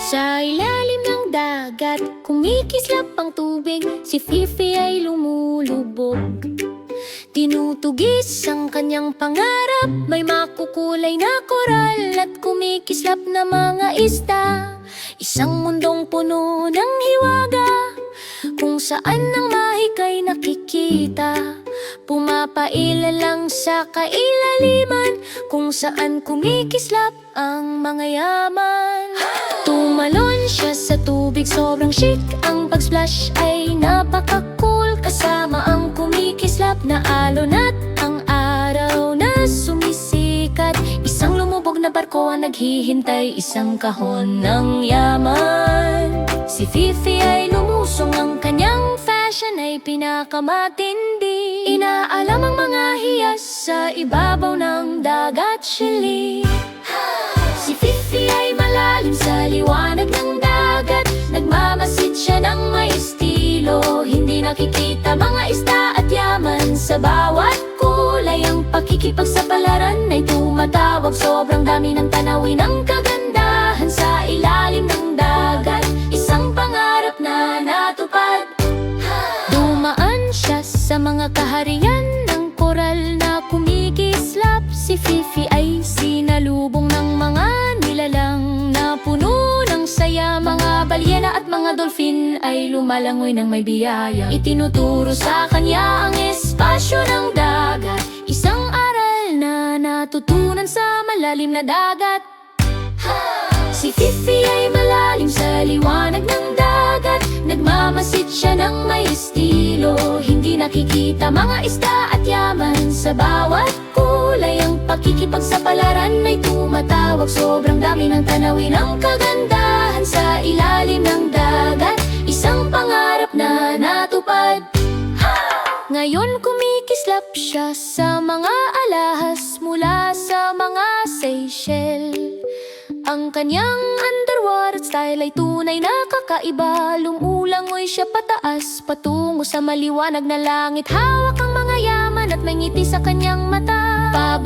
Sa ilalim ng dagat, kumikislap ang tubig, si Fifi ay lumulubog. Tinutugis ang kanyang pangarap, may makukulay na koral at kumikislap na mga isda. Isang mundong puno ng hiwaga, kung saan ang mahikay nakikita. Pumapailan lang sa kailaliman, kung saan kumikislap ang mga yaman. Tumalon siya sa tubig, sobrang chic. Ang pag-splash ay napaka-cool, kasama ang kumikislap na alon at ang araw na sumisikat. Isang lumubog na barko ang naghihintay, isang kahon ng yaman. Si Fifi ay lumusong, ang kanyang fashion ay pinakamatindi. Inaalam ang mga hiyas sa ibabaw ng dagat, Shelley. Si Fifi ay malalim sa liwanag ng dagat, nagmamasid siya ng may estilo. Hindi nakikita mga isda at yaman, sa bawat kulay ang pakikipagsapalaran ay tumatawag. Sobrang dami ng tanawin ng kagandahan sa ilalim ng dagat, isang pangarap na natupad. Dumaan siya sa mga kaharian ng koral na kumikislap. Si Fifi ay sinalubong ng mga nilalang na puno ng saya. Mga balyena at mga dolphin ay lumalangoy ng may biyaya. Itinuturo sa kanya ang espasyo ng dagat, isang aral na natutunan sa malalim na dagat. Si Fifi ay malalim sa liwanag ng dagat, nagmamasid siya ng may estilo. Hindi nakikita mga isda at yaman, sa bawat kulay ang pakikipagsapalaran ay tumatawag. Sobrang dami ng tanawin ng kagandahan sa ilalim ng dagat, isang pangarap na natupad. Ngayon kumikislap siya sa mga alahas mula sa mga Seychelles. Ang kanyang underwater style ay tunay na kakaiba. Lumulangoy siya pataas patungo sa maliwanag na langit. Hawak ang mga yaman at may ngiti sa kanyang mata.